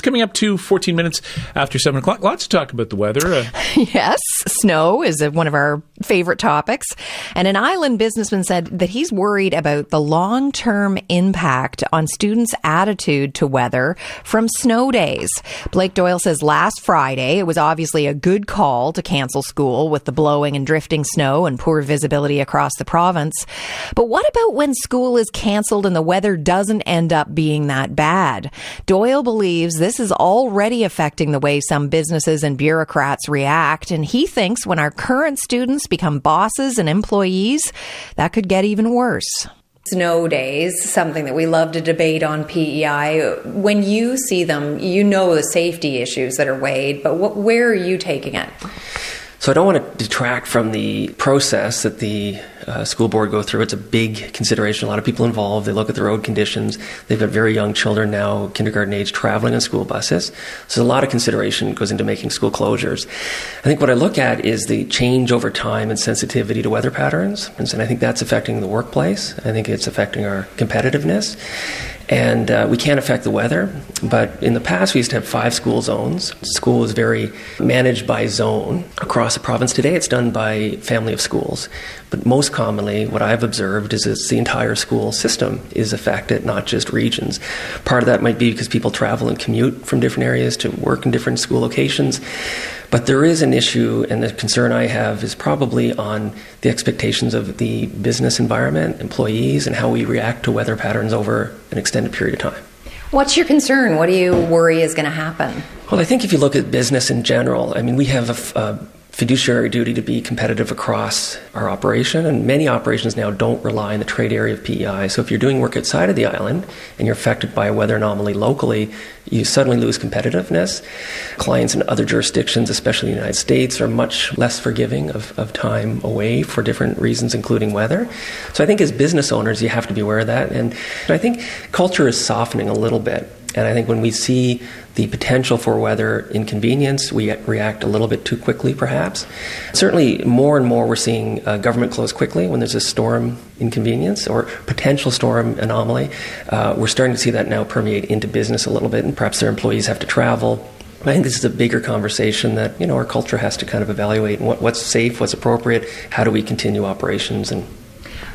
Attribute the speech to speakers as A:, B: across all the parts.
A: It's coming up to 14 minutes after 7 o'clock. Lots to talk about the weather.
B: Yes, snow is one of our favorite topics. And an island businessman said that he's worried about the long-term impact on students' attitude to weather from snow days. Blake Doyle says last Friday, it was obviously a good call to cancel school with the blowing and drifting snow and poor visibility across the province. But what about when school is canceled and the weather doesn't end up being that bad? Doyle believes this is already affecting the way some businesses and bureaucrats react, and he thinks when our current students become bosses and employees, that could get even worse.
C: Snow days, something that we love to debate on PEI. When you see them, you know the safety issues that are weighed, but where are you taking it?
D: So I don't want to detract from the process that the school board go through. It's a big consideration. A lot of people involved. They look at the road conditions. They've got very young children now, kindergarten age, traveling on school buses. So a lot of consideration goes into making school closures. I think what I look at is the change over time and sensitivity to weather patterns. And I think that's affecting the workplace. I think it's affecting our competitiveness. And we can't affect the weather, but in the past we used to have 5 school zones. School was very managed by zone across the province. Today it's done by family of schools. But most commonly, what I've observed is the entire school system is affected, not just regions. Part of that might be because people travel and commute from different areas to work in different school locations. But there is an issue, and the concern I have is probably on the expectations of the business environment, employees, and how we react to weather patterns over an extended period of time.
C: What's your concern? What do you worry is going to happen?
D: Well, I think if you look at business in general, I mean, we have a fiduciary duty to be competitive across our operation, and many operations now don't rely on the trade area of PEI. So if you're doing work outside of the island and you're affected by a weather anomaly locally, you suddenly lose competitiveness. Clients in other jurisdictions, especially the United States, are much less forgiving of time away for different reasons, including weather. So I think as business owners, you have to be aware of that. And I think culture is softening a little bit. And I think when we see the potential for weather inconvenience, we react a little bit too quickly, perhaps. Certainly, more and more we're seeing government close quickly when there's a storm inconvenience or potential storm anomaly. We're starting to see that now permeate into business a little bit, and perhaps their employees have to travel. I think this is a bigger conversation that, our culture has to kind of evaluate what's safe, what's appropriate, how do we continue operations. And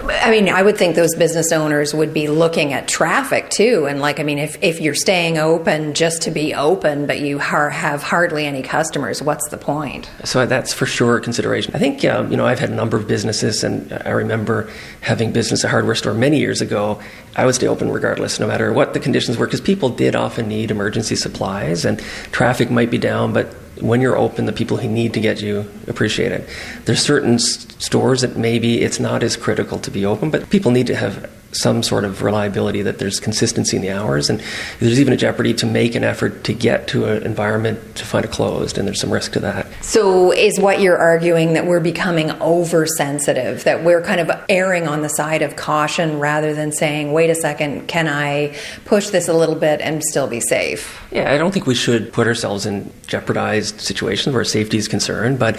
C: I mean, I would think those business owners would be looking at traffic too. And if you're staying open just to be open, but you have hardly any customers, what's the point?
D: So that's for sure a consideration. I think, I've had a number of businesses, and I remember having business at a hardware store many years ago. I would stay open regardless, no matter what the conditions were, because people did often need emergency supplies, and traffic might be down, but when you're open, the people who need to get you appreciate it. There's certain stores that maybe it's not as critical to be open, but people need to have some sort of reliability, that there's consistency in the hours, and there's even a jeopardy to make an effort to get to an environment to find it closed, and there's some risk to that.
C: So is what you're arguing that we're becoming oversensitive, that we're kind of erring on the side of caution rather than saying, wait a second, can I push this a little bit and still be safe?
D: Yeah, I don't think we should put ourselves in jeopardized situations where safety is concerned, but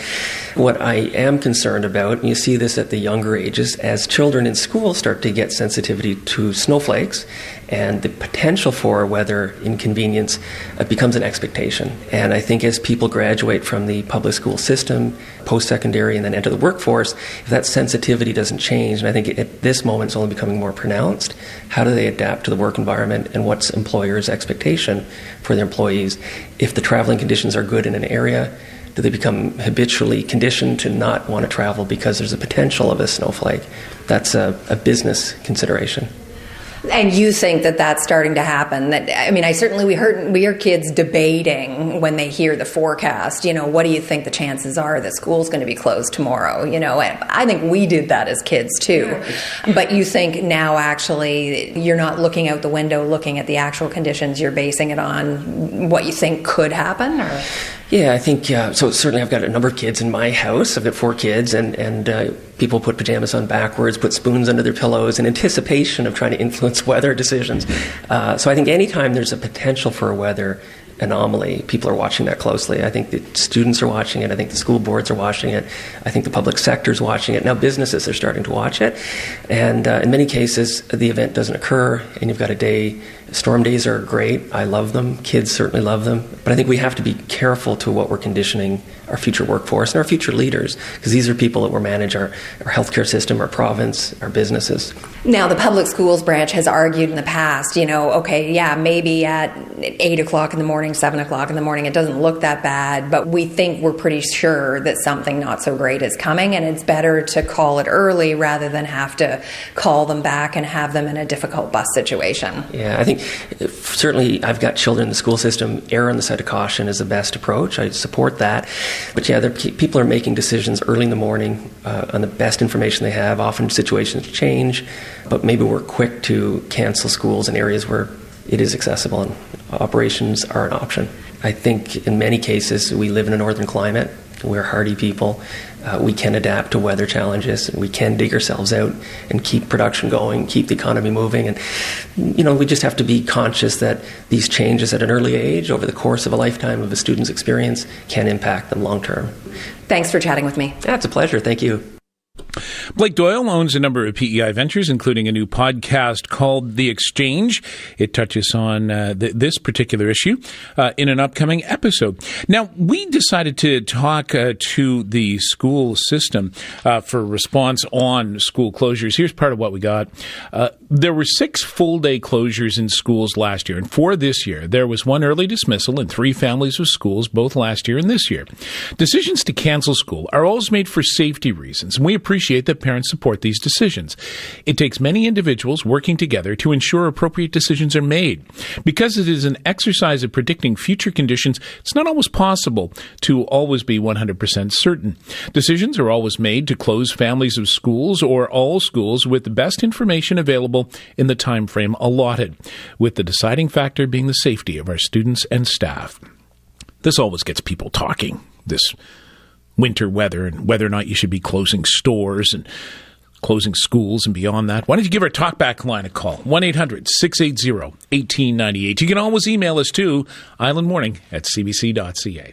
D: what I am concerned about, and you see this at the younger ages, as children in school start to get sensitivity to snowflakes and the potential for weather inconvenience, becomes an expectation. And I think as people graduate from the public school system, post-secondary, and then enter the workforce, if that sensitivity doesn't change, and I think at this moment it's only becoming more pronounced, how do they adapt to the work environment, and what's employers' expectation for their employees? If the traveling conditions are good in an area, do they become habitually conditioned to not want to travel because there's a potential of a snowflake? That's a business consideration.
C: And you think that that's starting to happen? We hear kids debating when they hear the forecast. What do you think the chances are that school's going to be closed tomorrow? And I think we did that as kids too. But you think now actually you're not looking out the window, looking at the actual conditions. You're basing it on what you think could happen, or?
D: Yeah, I think, so certainly I've got a number of kids in my house. I've got 4 kids, and people put pajamas on backwards, put spoons under their pillows in anticipation of trying to influence weather decisions. So I think anytime there's a potential for weather anomaly. People are watching that closely. I think the students are watching it. I think the school boards are watching it. I think the public sector is watching it. Now businesses are starting to watch it. And in many cases, the event doesn't occur and you've got a day. Storm days are great. I love them. Kids certainly love them. But I think we have to be careful to what we're conditioning our future workforce and our future leaders, because these are people that will manage our healthcare system, our province, our businesses.
C: Now, the public schools branch has argued in the past, okay, yeah, maybe at 8 o'clock in the morning, 7 o'clock in the morning, it doesn't look that bad, but we think we're pretty sure that something not so great is coming, and it's better to call it early rather than have to call them back and have them in a difficult bus situation.
D: Yeah, I think certainly I've got children in the school system. Err on the side of caution is the best approach. I support that. But yeah, people are making decisions early in the morning on the best information they have. Often situations change, but maybe we're quick to cancel schools in areas where it is accessible and operations are an option. I think in many cases we live in a northern climate. We're hardy people. We can adapt to weather challenges. We can dig ourselves out and keep production going, keep the economy moving. And, we just have to be conscious that these changes at an early age over the course of a lifetime of a student's experience can impact them long term.
C: Thanks for chatting with me.
D: Yeah, it's a pleasure. Thank you.
A: Blake Doyle owns a number of PEI ventures, including a new podcast called The Exchange. It touches on this particular issue in an upcoming episode. Now, we decided to talk to the school system for response on school closures. Here's part of what we got. There were 6 full-day closures in schools last year, and 4 this year. There was 1 early dismissal and 3 families of schools, both last year and this year. Decisions to cancel school are always made for safety reasons, and we appreciate that parents support these decisions. It takes many individuals working together to ensure appropriate decisions are made. Because it is an exercise of predicting future conditions, it's not always possible to always be 100% certain. Decisions are always made to close families of schools or all schools with the best information available in the time frame allotted, with the deciding factor being the safety of our students and staff. This always gets people talking, this winter weather and whether or not you should be closing stores and closing schools and beyond that. Why don't you give our talkback line a call? 1-800-680-1898. You can always email us to islandmorning@cbc.ca.